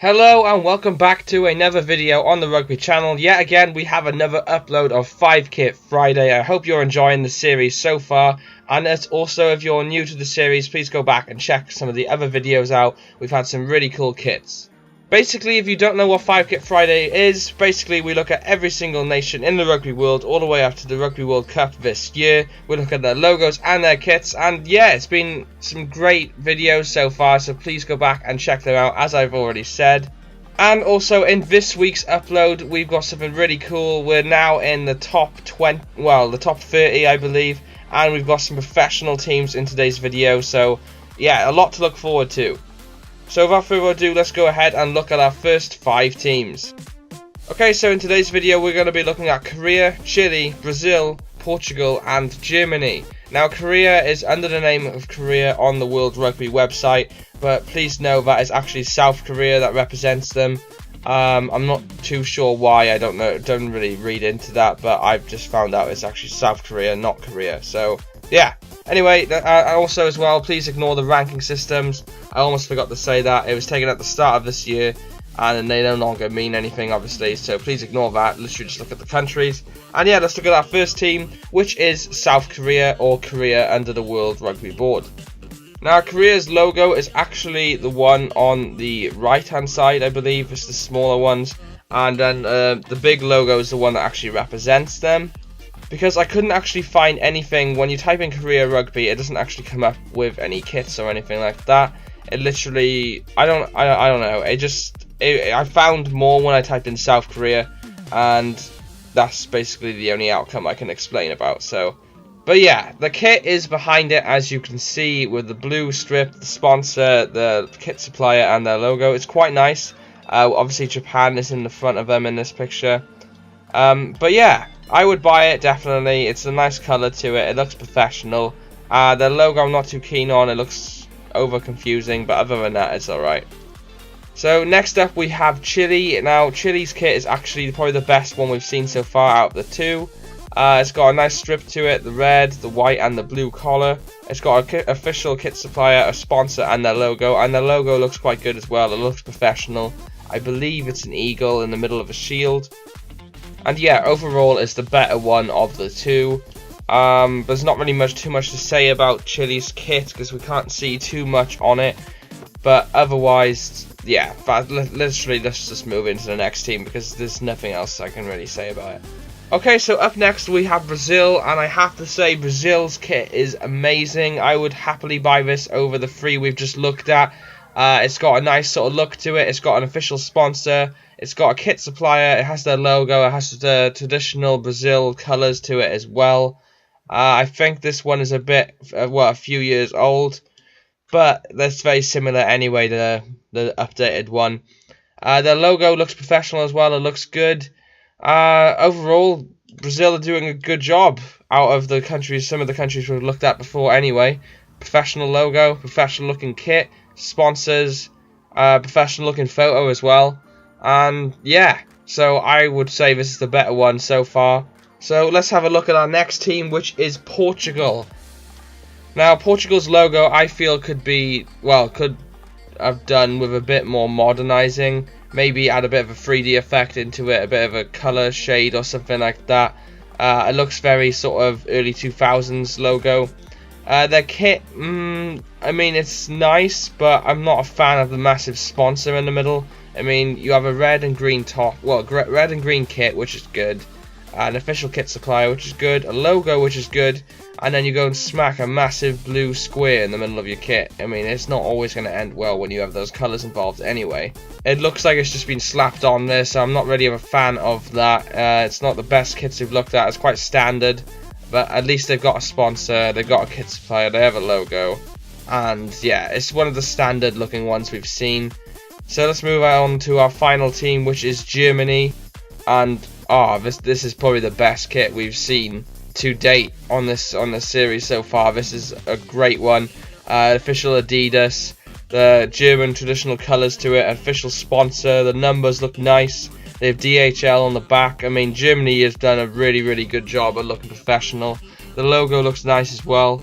Hello and welcome back to another video on the Rugby channel. Yet again we have another upload of 5 Kit Friday. I hope you're enjoying the series so far, and as also if you're new to the series, please go back and check some of the other videos out. We've had some really cool kits. Basically, if you don't know what 5 Kit Friday is, basically we look at every single nation in the rugby world all the way up to the Rugby World Cup this year. We look at their logos and their kits, and yeah, it's been some great videos so far, so please go back and check them out as I've already said. And also in this week's upload, we've got something really cool. We're now in the top 20, well, the top 30 I believe, and we've got some professional teams in today's video, so yeah, a lot to look forward to. So without further ado, let's go ahead and look at our first 5 teams. Okay, so in today's video we're going to be looking at Korea, Chile, Brazil, Portugal and Germany. Now Korea is under the name of Korea on the World Rugby website, but please know that it's actually South Korea that represents them. I'm not too sure why, I don't know, don't really read into that, but I've just found out it's actually South Korea, not Korea, so yeah. Anyway, also as well, please ignore the ranking systems. I almost forgot to say that. It was taken at the start of this year, and they no longer mean anything, obviously, so please ignore that. Literally just look at the countries. And yeah, let's look at our first team, which is South Korea, or Korea under the World Rugby Board. Now, Korea's logo is actually the one on the right-hand side, I believe. It's the smaller ones. And then the big logo is the one that actually represents them. Because I couldn't actually find anything, when you type in Korea Rugby, it doesn't actually come up with any kits or anything like that. It literally, I don't know, I found more when I typed in South Korea, and that's basically the only outcome I can explain about, so. But yeah, the kit is behind it, as you can see, with the blue strip, the sponsor, the kit supplier, and their logo. It's quite nice. Obviously Japan is in the front of them in this picture. But yeah, I would buy it, definitely. It's a nice colour to it. It looks professional. The logo I'm not too keen on. It looks over confusing, but other than that, it's alright. So next up we have Chile. Now Chile's kit is actually probably the best one we've seen so far out of the two. It's got a nice strip to it, the red, the white and the blue collar. It's got an official kit supplier, a sponsor and their logo looks quite good as well. It looks professional. I believe it's an eagle in the middle of a shield. And yeah, overall it's the better one of the two. There's not really too much to say about Chile's kit because we can't see too much on it. But otherwise, yeah, literally let's just move into the next team because there's nothing else I can really say about it. Okay, so up next we have Brazil, and I have to say Brazil's kit is amazing. I would happily buy this over the 3 we've just looked at. It's got a nice sort of look to it. It's got an official sponsor. It's got a kit supplier. It has their logo. It has the traditional Brazil colours to it as well. I think this one is a bit, a few years old, but that's very similar anyway to the updated one. Their logo looks professional as well. It looks good. Overall, Brazil are doing a good job out of the countries, some of the countries we've looked at before anyway. Professional logo, professional looking kit, sponsors, professional looking photo as well. And yeah, so I would say this is the better one so far. So let's have a look at our next team, which is Portugal. Now Portugal's logo I feel could have done with a bit more modernizing. Maybe add a bit of a 3D effect into it, a bit of a color shade or something like that. It looks very sort of early 2000s logo. Their kit, I mean, it's nice, but I'm not a fan of the massive sponsor in the middle. I mean, you have a red and green top, well, red and green kit, which is good, an official kit supplier, which is good, a logo, which is good, and then you go and smack a massive blue square in the middle of your kit. I mean, it's not always going to end well when you have those colours involved anyway. It looks like it's just been slapped on there, so I'm not really a fan of that. It's not the best kits we've looked at. It's quite standard, but at least they've got a sponsor, they've got a kit supplier, they have a logo, and yeah, it's one of the standard looking ones we've seen. So let's move on to our final team, which is Germany, and this is probably the best kit we've seen to date on this series so far. This is a great one. Official Adidas, the German traditional colours to it, official sponsor, the numbers look nice, they have DHL on the back. I mean, Germany has done a really good job of looking professional. The logo looks nice as well.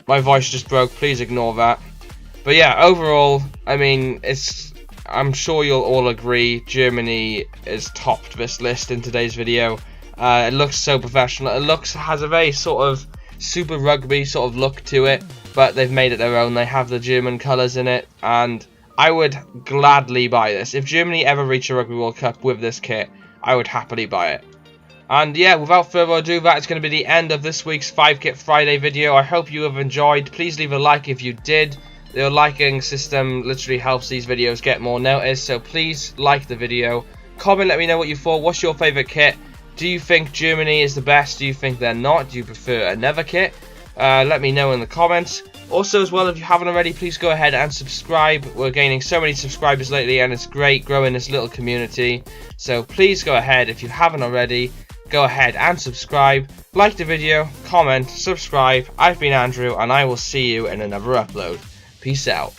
My voice just broke, please ignore that. But yeah, overall, I mean, it's I'm sure you'll all agree Germany has topped this list in today's video. It looks so professional. It has a very sort of Super Rugby sort of look to it, but they've made it their own. They have the German colours in it, and I would gladly buy this. If Germany ever reach a Rugby World Cup with this kit, I would happily buy it. And yeah, without further ado, that is going to be the end of this week's 5 Kit Friday video. I hope you have enjoyed. Please leave a like if you did. The liking system literally helps these videos get more noticed, so please like the video. Comment, let me know what you thought. What's your favourite kit? Do you think Germany is the best? Do you think they're not? Do you prefer another kit? Let me know in the comments. Also, as well, if you haven't already, please go ahead and subscribe. We're gaining so many subscribers lately, and it's great growing this little community. So please go ahead, if you haven't already, go ahead and subscribe. Like the video, comment, subscribe. I've been Andrew, and I will see you in another upload. Peace out.